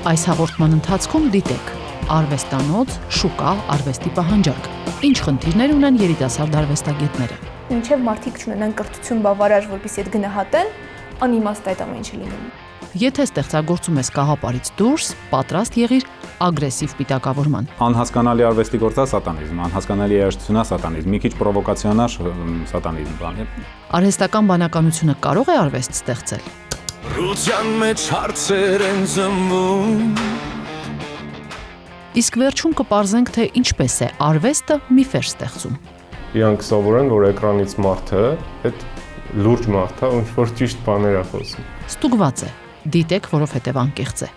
Այս հաղորդման ընթացքում դիտեք արվեստանոց, շուկա, արվեստի պահանջարկ, ինչ խնդիրներ ունեն երիտասարդ արվեստագետները։ Մինչև մարդիկ չունենան կրթություն բավարար, որպեսզի այդ գնահատեն, անիմաստ այդ ամեն ինչը լինում։ Եթե ստեղծագործում ես կաղապարից դուրս, պատրաստ եղիր ագրեսիվ պիտակավորման։ Անհասկանալի արվեստի գործա սատանիզմ, անհասկանալի երաժշտությունա սատանիզմ, մի քիչ պրովոկացիոնալ սատանիզմ բան է։ Արհեստական բանականությունը կարող է արվեստ ստեղծել։ Ռուզյան մեջ հարցեր են զմում։ Իսկ վերջում կպարզենք, թե ինչպես է արվեստը միֆեր ստեղծում։ Իրանք սովորեն, որ էկրանից մարդը այդ լուրջ մարդ է, ինչ-որ ճիշտ բաներ է խոսում։ Ստուգված է, դիտեք, որովհետև անկեղծ է։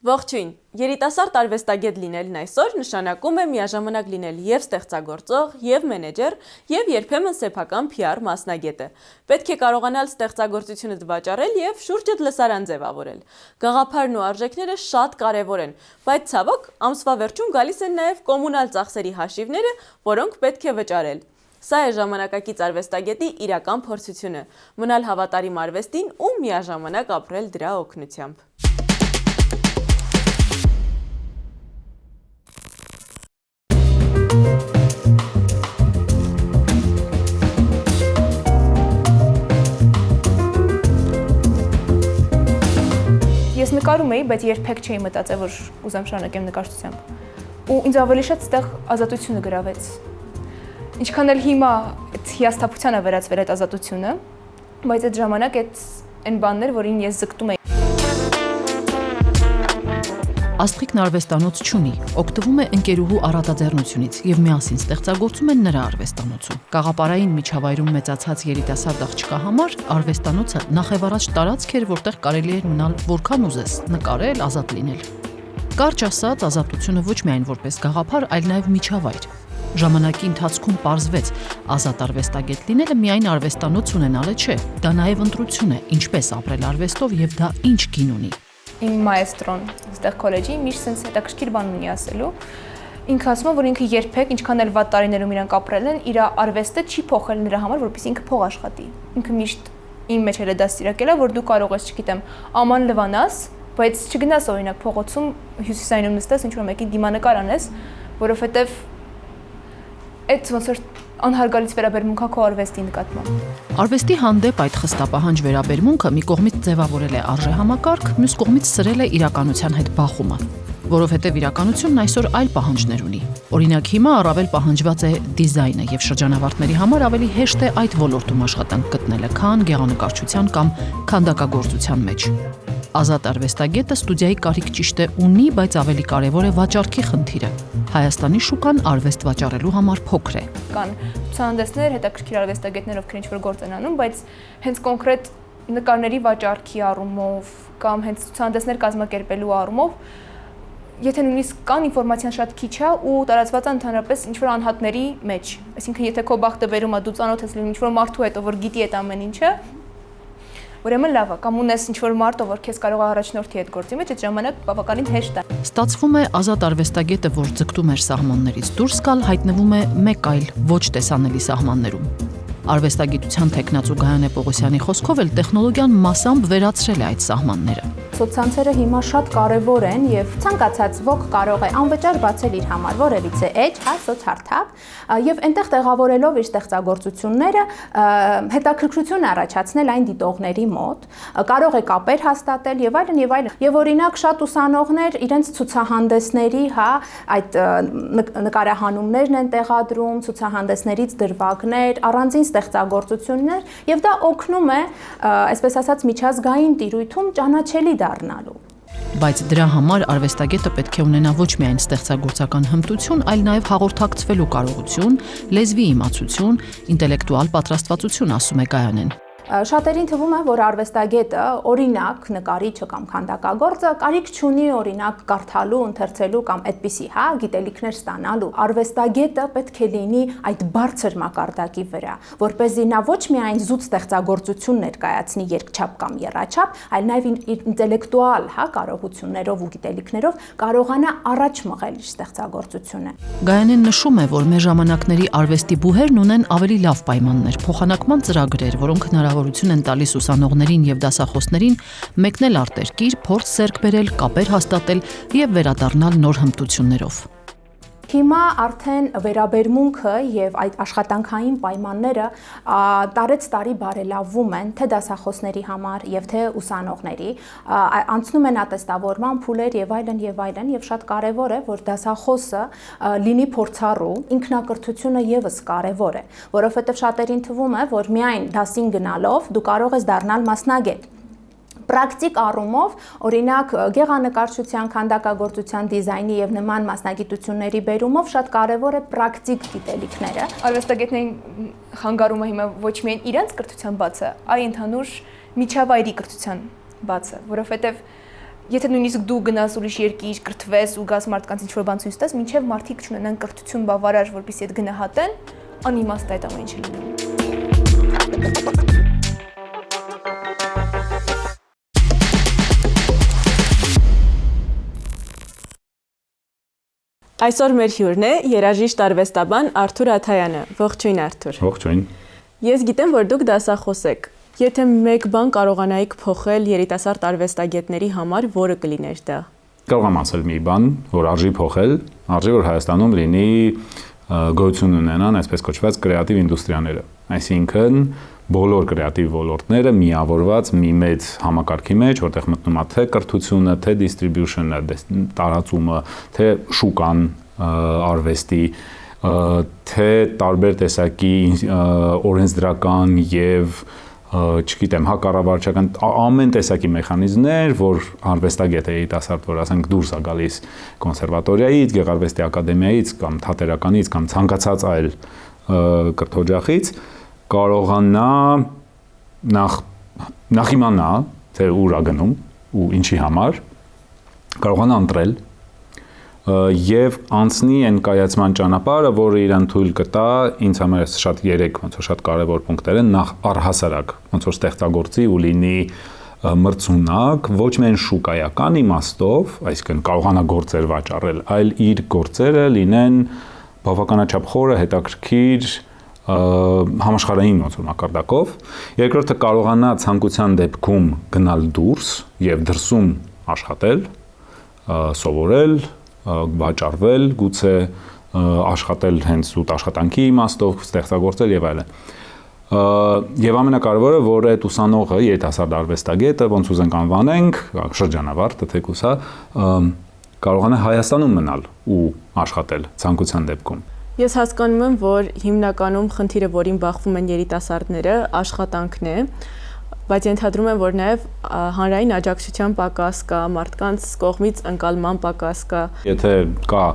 Ողջույն, երիտասարդ արվեստագետ լինելն այսօր նշանակում է միաժամանակ լինել և ստեղծագործող, և մենեջեր, և երբեմն սեփական PR մասնագետը։ Պետք է կարողանալ ստեղծագործությունդ վաճառել և շուրջդ լսարան ձևավորել։ Գաղափարն ու արժեքները շատ կարևոր են, բայց ցավոք, ամսվա վերջում գալիս են նաև կոմունալ ծախսերի հաշիվները, որոնք պետք է վճարել։ Սա է ժամանակակից արվեստագետի իրական փորձությունը՝ մնալ հավատարիմ արվեստին ու միաժամանակ ապրել դրա օգնությամբ։ Ես նկարում էի, բայց երբեք չէի մտածել, որ ուզեմ շարունակեմ նկարչությամբ։ Ու ինձ ավելի շատ այդտեղ ազատությունը գրավեց։ Ինչքան էլ հիմա այդ հիասթափության է վերածվել այդ ազատությունը, բայց այդ ժամանակ այն բաններ, որին ես ձգտում էի։ Աստղիկն արվեստանոց չունի, օգտվում է ընկերուհու առատաձեռնությունից և միասին ստեղծագործում են նրա արվեստանոցում։ Կաղապարային միջավայրում մեծացած երիտասարդ աղջկա համար արվեստանոցը նախևառաջ տարածք էր, որտեղ կարելի էր մնալ որքան ուզես, նկարել, ազատ լինել։ Կարճ ասած, ազատությունը ոչ միայն որպես գաղափար, այլ նաև միջավայր։ Ժամանակի ընթացքում պարզվեց, ազատ արվեստագետ լինելը միայն արվեստանոց ունենալը չէ, դա նաև ընտրություն է, ինչպես ապրել արվեստով և դա ինչ գին ունի։ Իմ մայստրոն այստեղ քոլեջի միշտ sense հետաքրքիր բան ունի ասելու։ Ինքը ասում է, որ ինքը երբեք, ինչքան էլ վատ տարիներում իրանք ապրել են, իր արվեստը չի փոխել նրա համար, որպեսզի ինքը փող աշխատի։ Ինքը միշտ իմ մեջ էլ է դաստիարակել, որ դու կարող ես, չգիտեմ, աման լվանաս, բայց չգնաս օրինակ փողոցում հյուսիսայինում նստես, ինչ որ մեկի դիմանկար անես, որովհետև այդ ոնց որ անհարգալից վերաբերմունք է քո արվեստի նկատմամբ։ Արվեստի հանդեպ այդ խստապահանջ վերաբերմունքը մի կողմից ձևավորել է արժեհամակարգ, մյուս կողմից սրել է իրականության հետ բախումը, որովհետև իրականությունն այսօր այլ պահանջներ ունի։ Օրինակ հիմա առավել պահանջված է դիզայնը և շրջանավարտների համար ավելի հեշտ է այդ ոլորտում աշխատանք գտնելը, քան գեղանկարչության կամ քանդակագործության մեջ։ Ազատ արվեստագետը ստուդիայի կարիք ճիշտ է ունի, բայց ավելի կարևոր է վաճառքի խնդիրը։ Հայաստանի շուկան արվեստ վաճառելու համար փոքր է։ Կան ցուցահանդեսներ, հետաքրքիր արվեստագետներ, ովքեր ինչ-որ գործ են անում, բայց հենց կոնկրետ նկարների վաճառքի առումով կամ հենց ցուցահանդեսներ կազմակերպելու առումով, եթե նույնիսկ կան ինֆորմացիան շատ քիչ է ու տարածված է ընդհանրապես ինչ-որ անհատների մեջ։ Այսինքն եթե քո բախտը բերում է դու ծանոթ ես լինում ինչ-որ մարդու հետ, ով որ գիտի այդ ամեն ինչը, ուրեմն լավ է, կամ ունես ինչ-որ մարդ, ով որ քեզ կարող է առաջնորդի հետ գործի մեջ, այդ ժամանակ բավականին հեշտ է։ Ստացվում է ազատ արվեստագետը, որ ձգտում էր սահմաններից դուրս գալ, հայտնվում է մեկ այլ ոչ տեսանելի սահմաններում։ Արվեստագիտության թեկնածու Գայանե Պողոսյանի խոսքով էլ տեխնոլոգիան մասամբ վերացրել է այդ սահմանները։ Սոցցանցերը հիմա շատ կարևոր են եւ ցանկացած ոք կարող է անվճար բացել իր համար որևիցե էջ, սոցհարթակ եւ այնտեղ տեղավորելով իր ստեղծագործությունները հետաքրքրություն առաջացնել այն դիտողների մոտ, կարող է կապեր հաստատել եւ այլն եւ այլն։ Եվ օրինակ շատ ուսանողներ իրենց ցուցահանդեսների, այդ նկարահանումներն են տեղադրում, ցուցահանդեսներից դրվագներ, առանձին ստեղծագործություններ եւ դա օգնում է, այսպես ասած, միջազգային տիրույթում ճանաչելի դառնալու։ Բայց դրա համար արվեստագետը պետք է ունենա ոչ միայն ստեղծագործական հմտություն, այլ նաև հաղորդակցվելու կարողություն, լեզվի իմացություն, ինտելեկտուալ պատրաստվածություն, ասում է Գայանեն։ Շատերին թվում է, որ արվեստագետը, օրինակ նկարիչը կամ քանդակագործը կարիք չունի օրինակ կարդալու, ընթերցելու կամ այդպիսի, գիտելիքներ ստանալու։ Արվեստագետը պետք է լինի այդ բարձր մակարդակի վրա, որպեսզի նա ոչ միայն զուտ ստեղծագործություն ներկայացնի երկչափ կամ եռաչափ, այլ նաև ինտելեկտուալ, կարողություններով ու գիտելիքներով կարողանա առաջ մղել իր ստեղծագործությունը։ Գայանեն նշում է, որ մեր ժամանակների արվեստի բուհերն ունեն ավելի լավ պայմաններ, փոխանակման ծրագրեր, որոնք հնարավոր հնարավորություն են տալիս ուսանողներին եւ դասախոսներին մեկնել արտերկիր, փորձ ձեռք բերել, կապեր հաստատել եւ վերադառնալ նոր հմտություններով։ Հիմա արդեն վերաբերմունքը եւ այդ աշխատանքային պայմանները տարեց տարի բարելավում են թե դասախոսների համար եւ թե ուսանողների, անցնում են ատեստավորման փուլեր եւ այլն եւ շատ կարեւոր է որ դասախոսը լինի փորձառու, ինքնակրթությունը եւս կարեւոր է, որովհետեւ շատերին թվում է որ միայն դասին գնալով դու կարող ես դառնալ մասնագետ։ Պրակտիկ առումով, օրինակ գեղանկարչության, քանդակագործության, դիզայնի եւ նման մասնագիտությունների բերումով շատ կարեւոր է պրակտիկ գիտելիքները։ Արվեստագետներին խանգարումը հիմա ոչ միայն իրենց կրթության բացը, այլ ընդհանուր միջավայրի կրթության բացը, որովհետեւ եթե նույնիսկ դու գնաս ուրիշ երկիր, կրթվես ու գաս մարդկանց ինչ-որ բան ցույց տաս, մինչեւ մարդիկ չունենան կրթություն բավարար, որպեսզի այդ գնահատեն, անիմաստ է այդ ամեն ինչը լինում։ Այսօր մեր հյուրն է երաժիշտ արվեստաբան Արթուր Աթայանը։ Ողջույն Արթուր։ Ողջույն։ Ես գիտեմ, որ դուք դասախոս եք։ Եթե մեկ բան կարողանայիք փոխել երիտասարդ արվեստագետների համար, որը կլիներ դա։ Կարող եմ ասել մի բան, որ արժի փոխել, արժի որ Հայաստանում լինի գոյություն ունենան այսպես կոչված կրեատիվ ինդուստրիաները։ Այսինքն բոլոր կրեատիվ ոլորտները միավորված մի մեծ համակարգի մեջ, որտեղ մտնում է թե կրթությունը, թե distribution-ը, տարածումը, թե շուկան արվեստի, թե տարբեր տեսակի օրենսդրական եւ չգիտեմ, հակառավարչական ամեն տեսակի մեխանիզմներ, որ արվեստագետը երիտասարդ, որ ասենք դուրս է գալիս կոնսերվատորիայից, Գեղարվեստի ակադեմիայից կամ թատերականից կամ ցանկացած այլ կրթօջախից կարողանա նախ իմանա, թե ուր է գնում ու ինչի համար, կարողանա ընտրել եւ անցնի այն կայացման ճանապարհը, որը իրան թույլ կտա, ինձ համար շատ երեք ոնց որ շատ կարեւոր պունկտեր են, նախ առհասարակ, ոնց որ ստեղծագործի ու լինի մրցունակ, ոչ միայն շուկայական իմաստով, այսինքն կարողանա գործեր վաճառել, այլ իր գործերը լինեն բավականաչափ խորը, հետաքրքիր, համաշխարհային ոնց որ մակարդակով։ Երկրորդը կարողանա ցանկության դեպքում գնալ դուրս եւ դրսում աշխատել, սովորել, վաճառվել, գուցե աշխատել հենց ութ աշխատանքի իմաստով, ստեղծագործել եւ այլն։ Եվ ամենակարևորը, որ այդ ուսանողը, երիտասարդ արվեստագետը, ոնց ուզենք անվանենք, շրջանավարտը թեկուզ, կարողանա Հայաստանում մնալ ու աշխատել ցանկության դեպքում։ Ես հասկանում եմ, որ հիմնականում խնդիրը, որին բախվում են երիտասարդները, աշխատանքն է, բայց ենթադրում եմ, որ նաև հանրային աջակցության պակաս կա, մարդկանց կողմից ընկալման պակաս կա։ Եթե կա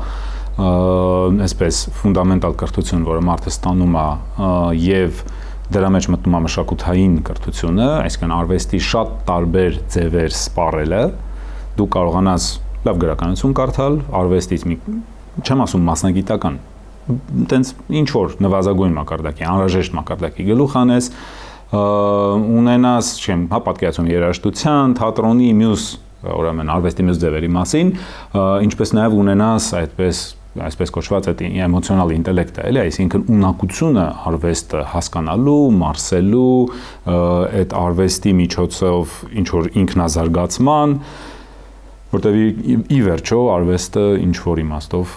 այսպես ֆունդամենտալ կրթություն, որը մարդը ստանում է եւ դրա մեջ մտնում է մշակութային կրթությունը, այսինքն արվեստի շատ տարբեր ձևեր սպառելը, դու կարողանաս լավ գրականություն կարդալ, արվեստից չեմ ասում մասնագիտական, տենց ինչ որ նվազագույն մակարդակի, անհրաժեշտ մակարդակի գլուխ անես, ունենաս, չեմ, պատկերացում երաժշտության, թատրոնի, մյուս, ուրեմն արվեստի մյուս ձևերի մասին, ինչպես նաև ունենաս այսպես կոչված այդ էմոցիոնալ ինտելեկտը, էլի, այսինքն ունակությունը արվեստը հասկանալու, մարսելու, այդ արվեստի միջոցով ինչ որ ինքնազարգացման, որտեղ ի վերջո արվեստը ինչ որ իմաստով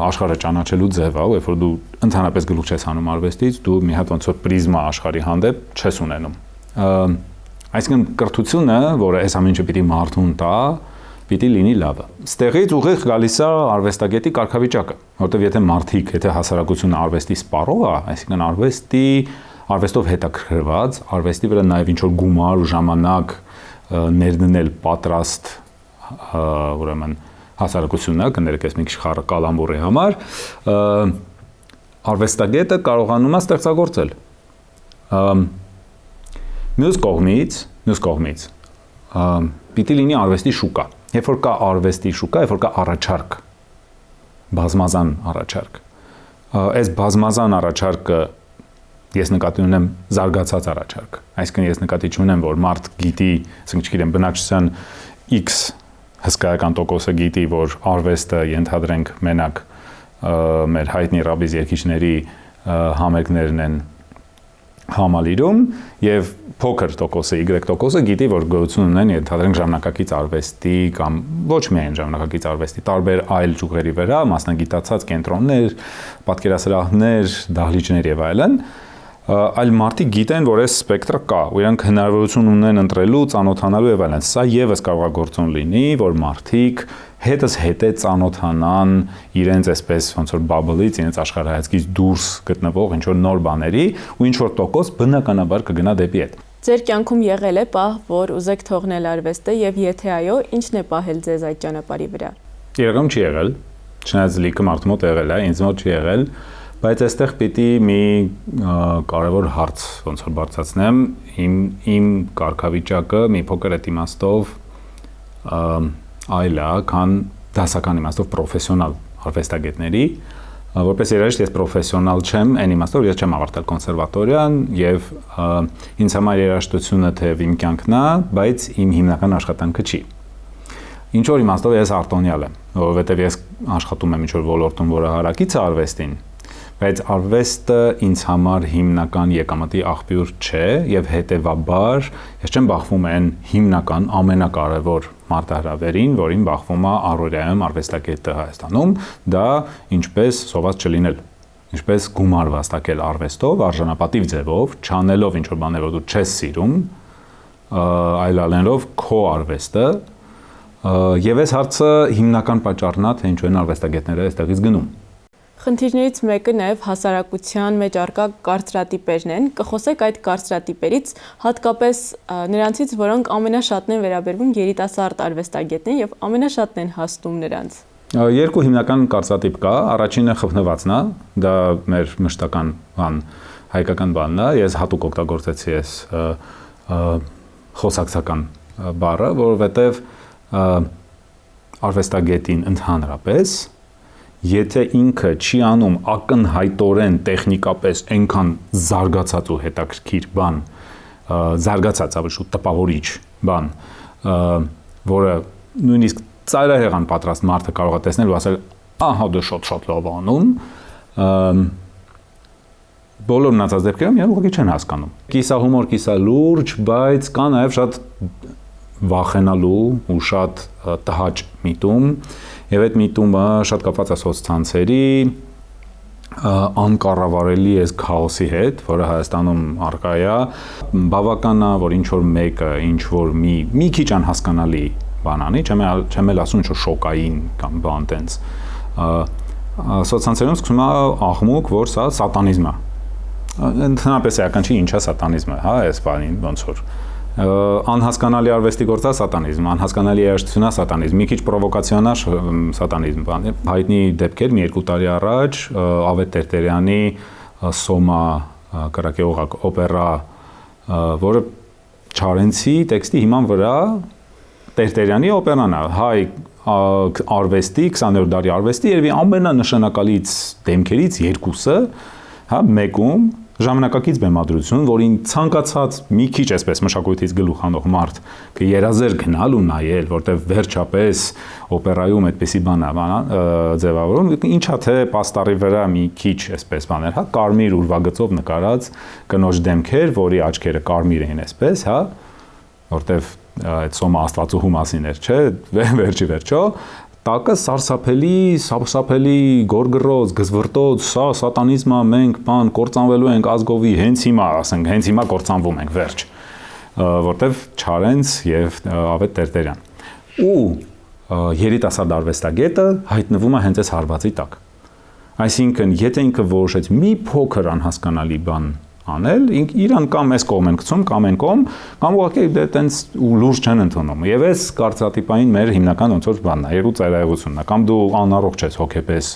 աշխարհը ճանաչելու ձև է, երբ որ դու ընդհանրապես գլուխ չես հանում արվեստից, դու մի հատ ոնց որ պրիզմա աշխարհի հանդեպ չես ունենում։ Այսինքն կրթությունը, որը այս ամեն ինչը պիտի մարդուն տա, պիտի լինի լավը։ Ստեղից ուղիղ գալիս է արվեստագետի կարգավիճակը, որտեղ եթե մարդիկ, եթե հասարակությունը արվեստի սպառող է, այսինքն արվեստով հետաքրքրված, արվեստի վրա նաև ինչ որ գումար ու ժամանակ ներդնել պատրաստ ուրեմն հասարակությունը, կներեք մի քիչ խառը կալամբուրի համար, արվեստագետը կարողանում է ստեղծագործել։ Մյուս կողմից պիտի լինի արվեստի շուկա։ Երբ որ կա արվեստի շուկա, երբ որ կա առաջարկ, բազմազան առաջարկ, այս բազմազան առաջարկը ես նկատի ունեմ զարգացած առաջարկ։ Այսինքն ես նկատի չունեմ, որ մարդ գիտի, ասենք չգիտեմ, բնակչության X հսկայական տոկոսը գիտի, որ արվեստը ենթադրենք մենակ մեր հայտնի ռաբիզ երգիչների համերգներն են համալիրում եւ փոքր տոկոսը, Y տոկոսը գիտի, որ գոյություն ունեն ենթադրենք ժամանակակից արվեստի կամ ոչ միայն ժամանակակից արվեստի, տարբեր այլ ճյուղերի վրա մասնագիտացած կենտրոններ, պատկերասրահներ, դահլիճներ եւ այլն, այլ մարդիկ գիտեն, որ այս սպեկտրը կա, ու իրանք հնարավորություն ունեն ընտրելու, ծանոթանալու եւ այլն։ Սա եւս կարող է գործոն լինի, որ մարդիկ հետը ծանոթանան իրենց այսպես ոնց որ bubble-ից, իրենց աշխարհայացքից դուրս գտնվող ինչ որ նոր բաների, ու ինչ որ տոկոս բնականաբար կգնա դեպի այդ։ Ձեր կյանքում եղել է պահ, որ ուզեք թողնել արվեստը եւ եթե այո, ի՞նչն է պահել ձեզ այդ ճանապարհի վրա։ Իրականում չի եղել, չնայած լիքը մարդու մոտ եղել է, ինձ մոտ չի եղել, բայց այստեղ պիտի մի կարևոր հարց ոնց որ բարձրացնեմ, իմ կարգավիճակը մի փոքր այդ իմաստով այլ է, քան դասական իմաստով պրոֆեսիոնալ արվեստագետների, որպես երաժիշտ ես պրոֆեսիոնալ չեմ, այն իմաստով ես չեմ ավարտել կոնսերվատորիան եւ ինձ համար երաժշտությունը թեև իմ կյանքն է, բայց իմ հիմնական աշխատանքը չի։ Ինչ որ իմաստով ես արտոնյալ եմ, որովհետեւ ես աշխատում եմ ինչ որ ոլորտում, որը հարակից է արվեստին, բայց արվեստը ինձ համար հիմնական եկամտի աղբյուր չէ եւ հետեւաբար ես չեմ բախվում այն հիմնական ամենակարևոր մարտահրավերին, որին բախվում է առօրյայում արվեստագետը Հայաստանում, դա ինչպես սոված չլինել, ինչպես գումար վաստակել արվեստով, արժանապատիվ ձևով, չանելով ինչ որ բաներ, որ դու չես սիրում, այլ անելով քո արվեստը, եւ այս հարցը հիմնական պատճառն է, թե ինչու են արվեստագետները այստեղից գնում։ Խնդիրներից մեկը նաև հասարակության մեջ առկա կարծրատիպերն են։ Կխոսեք այդ կարծրատիպերից, հատկապես նրանցից, որոնք ամենաշատն են վերաբերվում երիտասարդ արվեստագետներին եւ ամենաշատն են հասնում նրանց։ Երկու հիմնական կարծրատիպ կա, առաջինը խփնվածն է, դա մեր մշտական բան, հայկական բանն է, ես հատուկ օգտագործեցի այս խոսակցական բառը, որովհետեւ արվեստագետին ընդհանրապես եթե ինքը չի անում ակնհայտորեն տեխնիկապես այնքան զարգացած ու հետաքրքիր բան, զարգացած ավելի շուտ տպավորիչ բան, որը նույնիսկ ծայրահեղան պատրաստ մարդը կարող է տեսնել ու ասել, ահա դա շատ լավ անում, բոլոր մնացած դեպքերում իրենք ուղղակի չեն հասկանում։ Կիսա հումոր, կիսա լուրջ, բայց կա նաև շատ վախենալու ու շատ տհաճ միտում եւ այդ միտումը շատ կապված է սոցցանցերի անկառավարելի այս քաոսի հետ, որը Հայաստանում առկա է, բավական է, որ ինչ որ մեկը, ինչ որ մի քիչ անհասկանալի բան անի, չեմ էլ ասում ինչ որ շոկային կամ բան տենց, սոցցանցերում սկսում է աղմուկ, որ սա սատանիզմ է։ Ընդհանրապես էական չի ինչա սատանիզմը, հա, այս բանին ոնց որ անհասկանալի արվեստի գործա սատանիզմ, անհասկանալի երաժշտությունա սատանիզմ, մի քիչ պրովոկացիոնալ սատանիզմ բան։ Հայտնի դեպքեր մի 2 տարի առաջ Ավետ Տերտերյանի Սոմա կրակեողակ օպերա, որը Չարենցի տեքստի հիման վրա Տերտերյանի օպերան է, հայ արվեստի 20-րդ դարի արվեստի երևի ամենանշանակալից դեմքերից երկուսը, հա, մեկում ժամանակակից բեմադրություն, որին ցանկացած մի քիչ այսպես մշակույթից գլուխ անող մարդ կերազեր գնալ ու նայել, որտեվ վերջապես օպերայում այդպիսի բան է ձևավորում, ինչա թե պաստառի վրա մի քիչ այսպես բաներ, հա, կարմիր ուրվագծով նկարած կնոջ դեմքեր, որի աչքերը կարմիր էին այսպես, հա, որտեվ այդ Սոմա Աստվածուհու մասին էր, չէ, վերջի վերջո տակը սարսափելի գորգռոց, գզվրտոց, սա սատանիզմա, մենք բան կործանվելու ենք ազգովի, հենց հիմա, ասենք, հենց հիմա կործանվում ենք, վերջ, որտեվ Չարենց եւ Ավետ Տերտերյան։ Ու երիտասարդ արվեստագետը հայտնվում է հենց այս հարվածի տակ։ Այսինքն, եթե ինքը որոշեց մի փոքր անհասկանալի բան անել, իրան կամ այս կողմ են գցում, կամ այն կողմ, կամ ուղղակի դե տենց ու լուրջ չեն ընդունում։ Եվ այս կարծրատիպային մեր հիմնական ոնց որ բանն է, երկու ծայրահեղությունն է, կամ դու անառողջ ես հոգեպես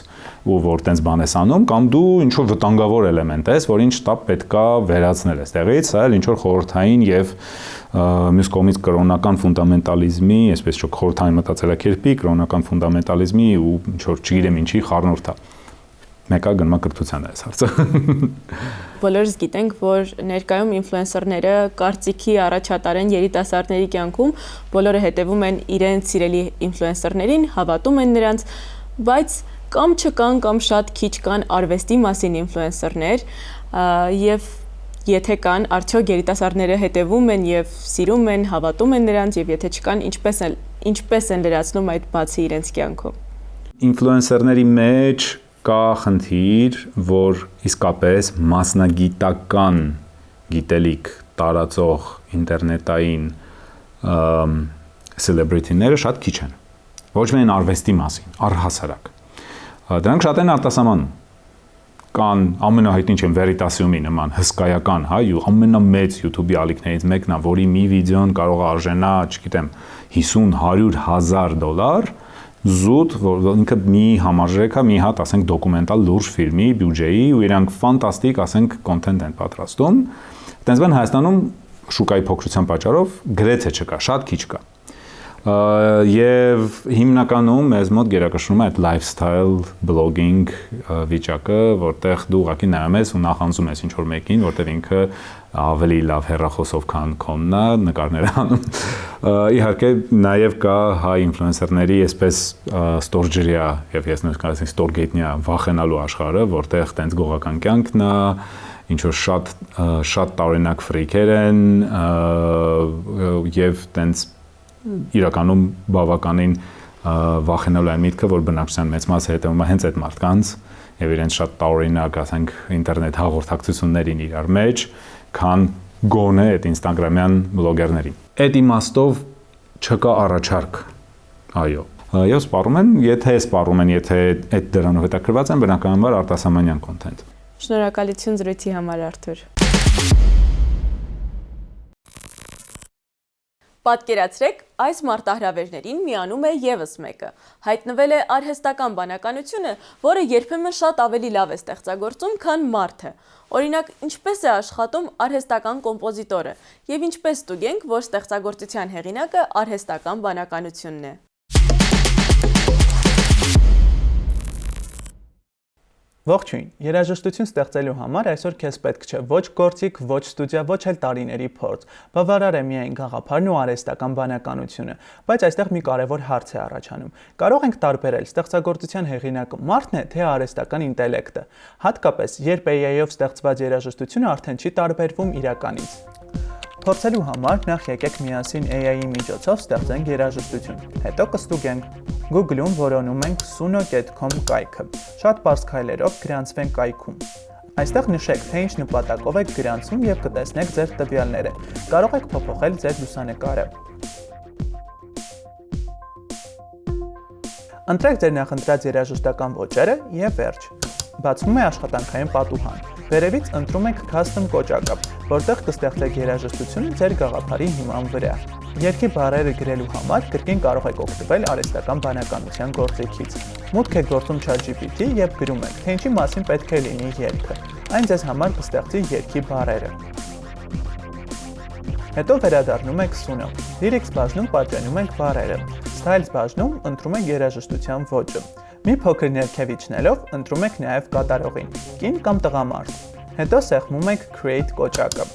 ու որ տենց բան ես անում, կամ դու ինչ որ վտանգավոր էլեմենտ ես, որին շտապ պետքա վերացնել այստեղից, այլ ինչ որ խորհրդային եւ մյուս կողմից կրոնական ֆունդամենտալիզմի, այսպես չէ, խորհրդային մտածելակերպի, կրոնական ֆունդամենտալիզմի ու ինչ որ չգիտեմ ինչի խառնուրդ է։ Մեկը գնում է կրթության այս հարցը։ Բոլորս գիտենք, որ ներկայում ինֆլուենսերները կարծիքի առաջատար են երիտասարդների կյանքում, բոլորը հետևում են իրենց սիրելի ինֆլուենսերներին, հավատում են նրանց, բայց կամ չկան կամ շատ քիչ կան արվեստի մասին ինֆլուենսերներ, եւ Եթե կան, արդյոք երիտասարդները հետևում են եւ սիրում են, հավատում են նրանց եւ եթե չկան, ինչպես են լրացնում այդ բացի իրենց կյանքում։ Ինֆլուենսերների մեջ կա խնդիր, որ իսկապես մասնագիտական գիտելիք տարածող ինտերնետային celebrity-ները շատ քիչ են։ Ոչ միայն արվեստի մասին, առհասարակ։ Դրանք շատ են արտասահմանում։ Կան ամենահայտնի չեմ Veritasium-ի նման հսկայական, հա, ամենամեծ YouTube-ի ալիքներից մեկն է, որի մի վիդեոն կարող է արժենա, չգիտեմ, $50,000 զուտ, որ ինքը մի համարժեք է, մի հատ, ասենք, դոկումենտալ լուրջ ֆիլմի բյուջեի ու իրանք ֆանտաստիկ, ասենք, կոնտենտ են պատրաստում։ Այդպես բան Հայաստանում շուկայի փոքրության պատճառով գրեթե չկա, շատ քիչ կա։ Եվ հիմնականում մեզ մոտ գերակշռում է այդ lifestyle blogging վիճակը, որտեղ դու ուղղակի նայում ես ու նախանձում ես ինչ-որ մեկին, որտեղ ինքը ավելի լավ հեռախոսով քան քոնն է նկարներ անում։ Իհարկե նաև կա հայ ինֆլուենսերների այսպես ստորջրյա եւ ես նույնիսկ ասենք ստորգետնյա վախենալու աշխարհը, որտեղ տենց գողական կյանքն է, ինչ որ շատ տարօրինակ ֆրիկեր են եւ տենց իրականում բավականին վախենալու այն միտքը, որ բնակչության մեծ մասը հետևում է հենց այդ մարդկանց եւ իրենց շատ տարօրինակ, ասենք, ինտերնետ հաղորդակցություններին իրար մեջ, քան գոնե այդ ինստագրամյան բլոգերներին։ Այդ իմաստով չկա առաջարկ, այո։ Եվ սպառում են, եթե այդ դրանով հետաքրված են, բնականաբար արտասահմանյան կոնտենտ։ Շնորհակալություն զրույցի համար, Արթուր։ Պատկերացրեք, այս մարտահրավերներին միանում է եւս մեկը։ Հայտնվել է արհեստական բանականությունը, որը երբեմն շատ ավելի լավ է ստեղծագործում, քան մարդը։ Օրինակ, ինչպես է աշխատում արհեստական կոմպոզիտորը, եւ ինչպես ստուգենք, որ ստեղծագործության հեղինակը արհեստական բանականությունն է։ Ողջույն, երաժշտություն ստեղծելու համար այսօր քեզ պետք չէ ոչ գործիք, ոչ ստուդիա, ոչ էլ տարիների փորձ։ Բավարար է միայն գաղափարն ու արհեստական բանականությունը, բայց այստեղ մի կարևոր հարց է առաջանում։ Կարող ենք տարբերել ստեղծագործության հեղինակը մարդն է, թե արհեստական ինտելեկտը։ Հատկապես, երբ AI-ով ստեղծված երաժշտությունը արդեն չի տարբերվում իրականից։ Փորձելու համար նախ եկեք միասին AI-ի միջոցով ստեղծենք երաժշտություն, հետո կստուգենք։ Google-ում որոնում ենք suno.com կայքը։ Շատ պարզ քայլերով գրանցվենք կայքում։ Այստեղ նշեք, թե ինչ նպատակով եք գրանցում եւ կտեսնեք ձեր տվյալները։ Կարող եք փոփոխել ձեր լուսանկարը։ Ընտրեք ձեր նախընտրած երաժշտական ոճերը եւ վերջ։ Բացվում է աշխատանքային պատուհան։ Վերևից ընտրում եք Custom կոճակը, որտեղ կստեղծեք երաժշտությունը ձեր գաղափարի հիման վրա։ Երգի բառերը գրելու համար կրկին կարող եք օգտվել արհեստական բանականության գործիքից։ Մուտք եք գործում ChatGPT եւ գրում եք, թե ինչի մասին պետք է լինի երգը։ Այն ձեզ համար կստեղծի երգի բառերը։ Հետո վերադառնում եք Suno։ Lyrics բաժնում պատճենում եք բառերը։ Styles բաժնում ընտրում եք երաժշտության ոճը։ Մի փոքր ներքև իջնելով ընտրում եք նաև կատարողին՝ կին կամ տղամարդ։ Հետո սեղմում եք Create կոճակը։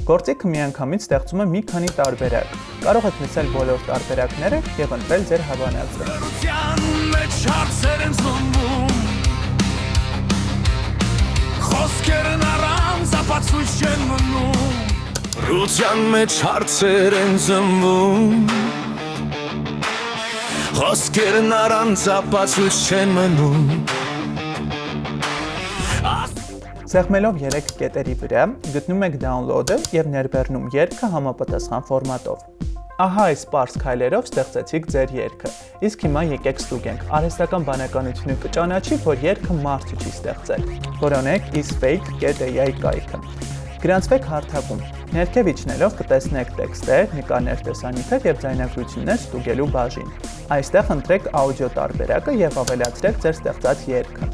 Գործիքը միանգամից ստեղծում է մի քանի տարբերակ։ Կարող եք լսել բոլոր տարբերակները եւ ընտրել ձեր հավանածը։ Խոսքերն առանց ապացույց չեն մնում, ռուտյան մեջ հարցեր են զնվում, խոսքերն առանց ապացույց չեն մնում։ Սեղմելով 3 կետերի վրա գտնում եք download-ը եւ ներբեռնում երգը համապատասխան ֆորմատով։ Ահա այս պարզ քայլերով ստեղծեցիք ձեր երգը։ Իսկ հիմա եկեք ստուգենք։ Արհեստական բանականությունը կճանաչի, որ երգը մարդը չի ստեղծել։ Որոնեք isfake.ai կայքը։ Գրանցվեք հարթակում։ Ներքև իջնելով կտեսնեք տեքստեր, նկարներ, տեսանյութեր եւ ձայնագրություններ ստուգելու բաժին։ Այստեղ ընտրեք աուդիո տարբերակը եւ ավելացրեք ձեր ստեղծած երգը։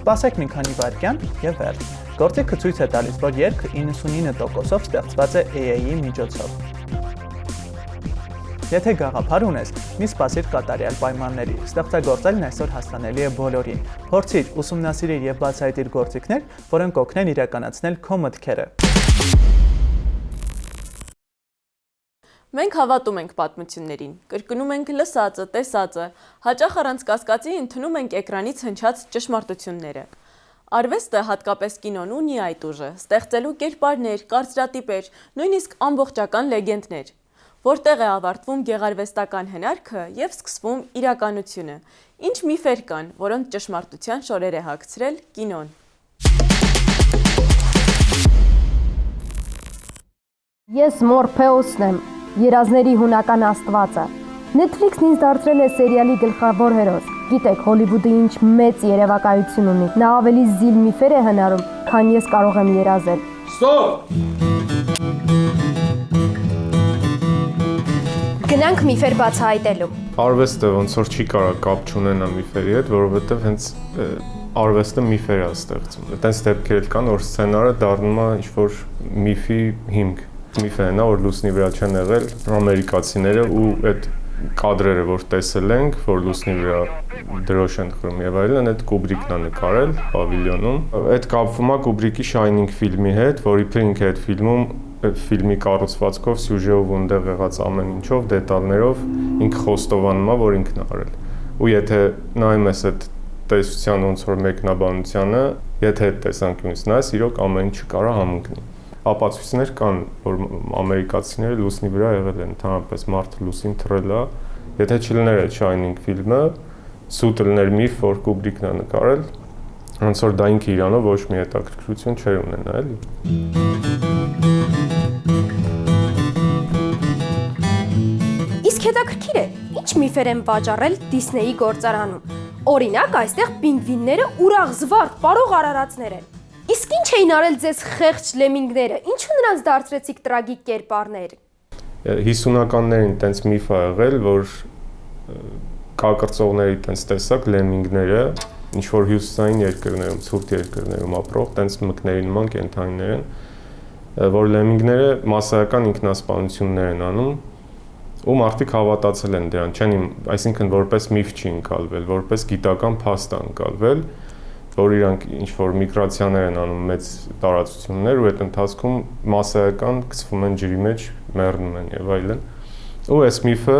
Սպասեք մի քանի վայրկյան եւ վերջ։ Գործիքը ցույց է տալիս, որ երգը 99%-ով ստեղծված է AI-ի միջոցով։ Եթե գաղափար ունես, մի սպասիր կատարյալ պայմանների։ Ստեղծագործելն այսօր հասանելի է բոլորին։ Փորձիր, ուսումնասիրիր եւ բացահայտիր գործիքներ, որոնք կօգնեն իրականացնել քո մտքերը։ Մենք հավատում ենք պատմություններին, կրկնում ենք լսածը, տեսածը, հաճախ առանց կասկածի ընդունում ենք էկրանից հնչած ճշմարտությունները։ Արվեստը, հատկապես կինոն, ունի այդ ուժը՝ ստեղծելու կերպարներ, կարծրատիպեր, նույնիսկ ամբողջական լեգենդներ, որտեղ է ավարտվում գեղարվեստական հնարքը եւ սկսվում իրականությունը։ Ինչ միֆեր կան, որոնց ճշմարտության շորեր է հագցրել կինոն։ Ես Մորփեոսն եմ, երազների հունական աստվածը։ Netflix-ն ինձ դարձրել է սերիալի գլխավոր հերոս։ Գիտեք, Հոլիվուդը ինչ մեծ երևակայություն ունի։ Նա ավելի զիլ միֆեր է հնարում, քան ես կարող եմ երազել։ Ստոպ։ Գնանք միֆեր բացահայտելու։ Արվեստը ոնց որ չի կարող կապ չունենա միֆերի հետ, որովհետև հենց արվեստը միֆեր է ստեղծում։ Այդտենց դեպքեր կան, որ սցենարը դառնում է ինչ-որ միֆի հիմք։ Միֆը նա որ լուսնի վրա չեն եղել ամերիկացիները ու այդ կադրերը, որ տեսել ենք, որ լուսնի վրա դրոշ են խրում եւ այլն, այդ Կուբրիկն է նկարել պավիլյոնում։ Այդ կապվում է Կուբրիկի Shining ֆիլմի հետ, որի ինքը այդ ֆիլմում ֆիլմի կառուցվածքով, սյուժեով ունդեղ եղած ամեն ինչով, դետալներով ինքը խոստովանում է, որ ինքն է արել։ Ու եթե նայում ես այդ տեսության ոնց որ մեկնաբանությանը, եթե այդ տեսանկյունից նայես, իրոք ամեն ինչը կարա համընկնի։ Ապացույցներ կան, որ ամերիկացիները լուսնի վրա եղել են, ընդհանրապես մարդը լուսին թռել է։ Եթե չլիներ այդ Shining ֆիլմը, սուտ լներ միֆ, որ Կուբրիկն է նկարել, ոնց որ դա ինքը իրանով ոչ մի հետաքրքրություն չէր ունենա, էլի։ Իսկ հետաքրքիր է, ինչ միֆեր են վաճառել Դիսնեյի գործարանում։ Օրինակ, այստեղ պինգվինները ուրախ զվարթ, պարող արարածներ են։ Իսկ ինչ էին արել ձեզ խեղճ լեմինգները, ինչու նրանց դարձրեցիք տրագիկ կերպարներ։ 50-ականներին տենց միֆ ա եղել, որ կակրծողների տենց տեսակ լեմինգները, ինչ որ հյուսիսային երկրներում, ցուրտ երկրներում ապրող, տենց մկների նման կենդանիներ են, որ լեմինգները մասսայական ինքնասպանություններ են անում, ու մարդիկ հավատացել են դրան, այսինքն որպես միֆ չի ընկալվել, որպես գիտական փաստ ա ընկալվել, որ իրանք ինչ-որ միգրացիաներ են անում մեծ տարածություններ ու այդ ընթացքում մասսայական գցվում են ջրի մեջ, մեռնում են եւ այլն։ Ու այս միֆը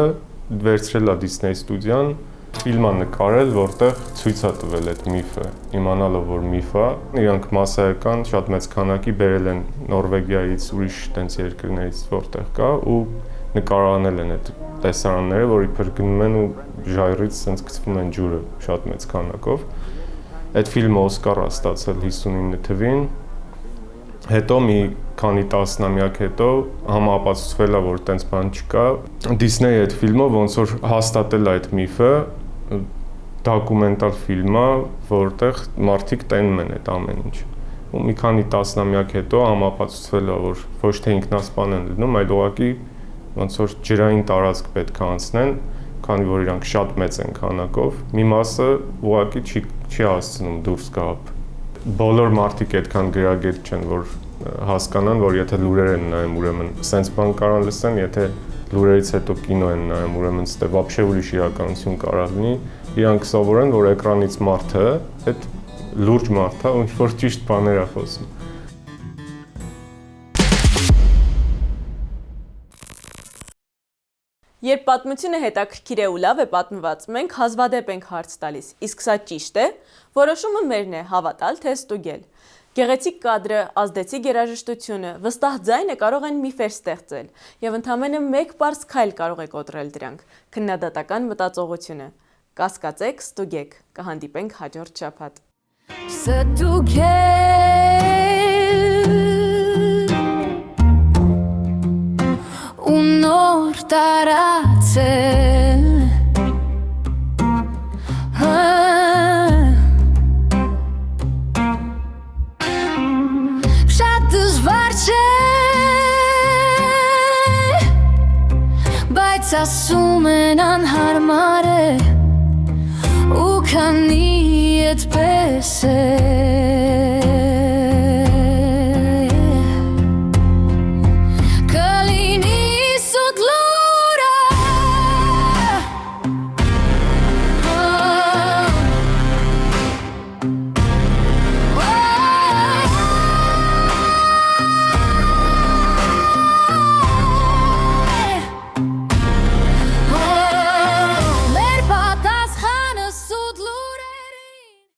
վերցրել է Disney ստուդիան, ֆիլմ ա նկարել, որտեղ ցույց ա տվել այդ միֆը, իմանալով որ միֆ ա, իրանք մասսայական շատ մեծ քանակի բերել են Նորվեգիայից, ուրիշ տենց երկրներից, որտեղ կա ու նկարանել են այդ տեսարանները, որ իբր գնում են ու ժայռից սենց գցվում են ջուրը շատ մեծ քանակով։ Այդ ֆիլմը Օսկար է ստացել 59 թվին, հետո մի քանի տասնամյակ հետո համապատասխանել է, որ տենց բան չկա։ Դիսնեյը այդ ֆիլմով ոնց որ հաստատել է այդ միֆը, դոկումենտալ ֆիլմ է, որտեղ մարդիկ տենում են այդ ամեն ինչ։ Ու մի քանի տասնամյակ հետո համապատասխանել է, որ ոչ թե ինքնասպան են լինում, այլ ուղղակի ոնց որ ջրային տարածք պետք է անցնեն, քանի որ իրանք շատ մեծ են քանակով, մի մասը ուղղակի չի հասցնում դուրս գա։ Բոլոր մարդիկ այդքան գրագետ չեն, որ հասկանան, որ եթե լուրեր են նայում, ուրեմն սենց բան կարան լսեն, եթե լուրերից հետո կինո են նայում, ուրեմն ստե вообще ուրիշ իրականություն կարա լինի, իրանք սովորեն, որ էկրանից մարդը, այդ լուրջ մարդ է, ինչ որ ճիշտ բաներ է խոսում։ Երբ պատմությունը հետաքրքիր է ու լավ է պատմված, մենք հազվադեպ ենք հարց տալիս, իսկ սա ճիշտ է, որոշումը մերն է հավատալ, թե ստուգել։ Գեղեցիկ կադրը, ազդեցիկ երաժշտությունը, վստահ ձայնը կարող են միֆեր ստեղծել, եւ ընդամենը մեկ պարզ քայլ կարող է կոտրել դրանք՝ քննադատական մտածողությունը։ Կասկածեք, ստուգեք, կհանդիպենք հաջորդ շաբաթ։ Նոր տարածել Շատ դժվար չէ, բայց ասում են անհարմար է ու քանի այդպես է